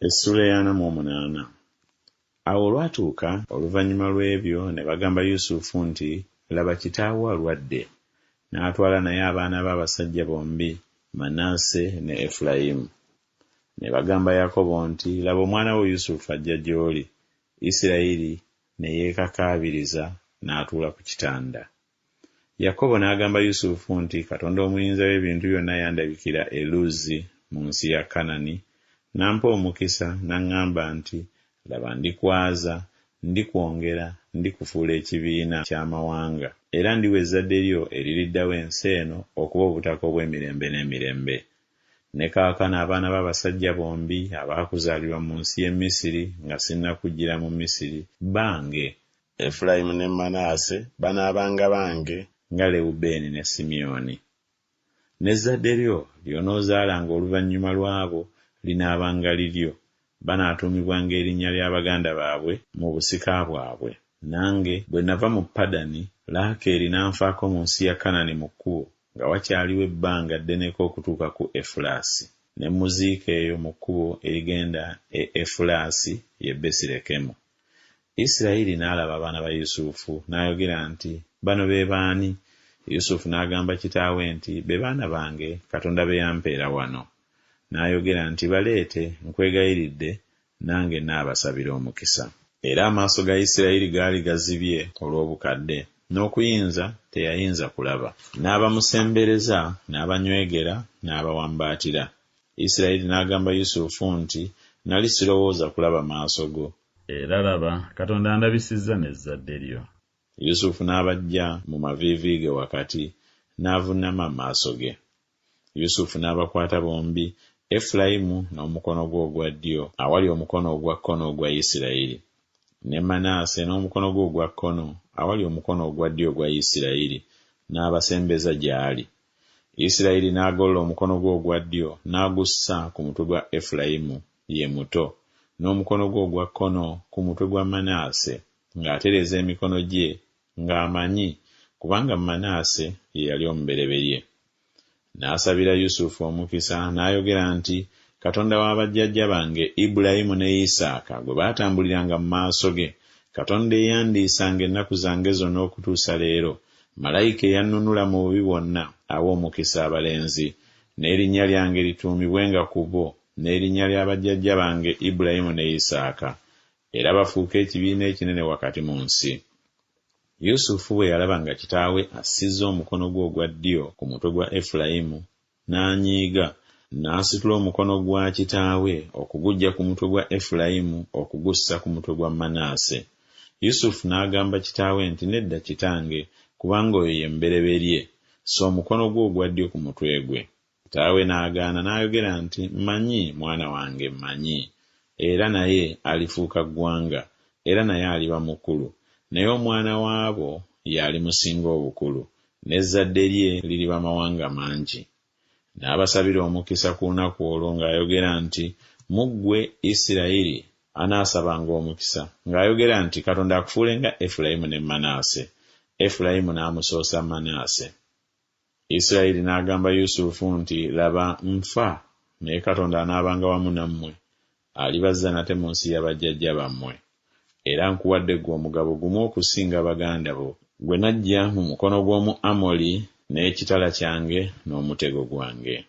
Essula ya 48. Awo olwatuuka oluvannyuma lw'ebyo ne bagamba Yusufu nti, laba kitaawo alwadde. N'atwala naye abaana b'abasajja bombi, Manaase ne Efulayimu. Ne bagamba Yakobo nti, laba omwana wo Yusufu ajja gy'oli. Isirayiri ne yeekakaabiriza n'atuula ku kitanda. Yakobo n'agamba Yusufu nti, Katonda omuyinza w'ebintu byonna yandabikira e Luzi mu nsi ya Kanani, n'ampa omukisa n'aŋŋamba nti, laba ndikwaza, ndikwongera, ndikufuula ekibiina ky'amawanga, era ndiwa ezzadde lyo eririddawo ensi eno okuba obutaka obw'emirembe n'emirembe. Ne kaakano abaana b'abasajja bombi abaakuzaalirwa mu nsi y'e Misiri nga sinnakujjira mu Misiri bange. Efulayimu ne Manaase banaabanga bange nga Lewubeeni ne Simyoni. N'ezzadde lyo ly'onoozaalanga oluvannyuma lw'abo linaabanga liryo. Banaatuumibwanga erinnya lya baganda baabwe mu busika bwabwe. Nange bwe nava mu Padani, Laakeeri n'anfaako mu nsi ya Kanani mu kkubo, nga wakyaliwo ebbanga ddeneko okutuuka ku Efulaasi. Ne muziika eyo mu kkubo erigenda e Efulaasi ye Besirekemu. Isirayiri n'alaba abaana ba Yusufu n'ayogera nti, bano be baani? Yusufu n'agamba kitaawe nti, be baana bange Katonda be yampeera wano. N'ayogera nti, baleete, nkwegayiridde, nange naabasabira omukisa. Era amaaso ga Isirayiri gaali gazibye olw'obukadde, n'okuyinza teyayinza kulaba. N'abamusembereza, n'abanywegera, n'abawambaatira. Isirayiri n'agamba Yusufu nti, nali sirowooza kulaba maaso go. Era laba, Katonda andabisizza n'ezzadde lyo. Yusufu n'abajja mu maviivi ge wakati, n'avunnama maaso ge. Yusufu n'abakwata bombi, Efulayimu n'omukono gwe ogwa ddyo awali omukono ogwa kkono ogwa Isirayiri, ne Manaase n'omukono gwe ogwa kkono awali omukono ogwa ddyo ogwa Isirayiri, n'abasembeza gy'ali. Isirayiri n'agolla omukono gwe ogwa ddyo n'agussa ku mutwe gwa Efulayimu, ye muto, n'omukono gwe ogwa kkono ku mutwe gwa Manaase, ng'atereeza emikono gye ng'amanyi, kubanga Manaase ye yali omubereberye. N'asabira Yusufu omukisa n'ayogera nti, Katonda wa bajjajja bange Ibulayimu ne Isaaka gwe baatambuliranga mu maaso ge, Katonda eyandiisanga ennaku zange zonna okutuusa leero, malayika eyannunula mu bubi bwonna, awa omukisa abalenzi, n'erinnya lyange lituumibwenga ku bo, n'erinnya lya bajjajja bange Ibulayimu ne Isaaka, era bafuuke ekibiina ekinene wakati mu nsi. Yusufu bwe yalaba nga kitaawe assizza omukono gwe ogwa ddyo ku mutwe gwa Efulayimu, n'anyiiga, n'asitula omukono gwa kitaawe okuguggya ku mutwe gwa Efulayimu okugussa ku mutwe gwa Manaase. Yusufu n'agamba kitaawe nti, nedda kitange, kubanga oyo ye mubereberye, so omukono gwe ogwa ddyo ku mutwe gwe. Kitaawe n'agaana n'ayogera nti, mmanyi mwana wange, mmanyi, era naye alifuuka ggwanga, era naye aliba mukulu, naye omwana waabo y'alimusinga obukulu, n'ezzadde lye liriba mawanga mangi. N'abasabira omukisa ku lunaku olwo ng'ayogera nti, mu ggwe Isirayiri anaasabanga omukisa, ng'ayogera nti, Katonda akufuule nga Efulayimu ne Manaase. Efulayimu n'amusoosa Manaase. Isirayiri n'agamba Yusufu nti, laba nfa, naye Katonda anaabanga wamu nammwe, alibazza nate mu nsi y'abajjajja bammwe. Era nkuwadde ggwe omugabo gumu okusinga baganda bo, gwe naggya mu mukono gw'omu Amoli n'ekitala kyange n'omutego gwange.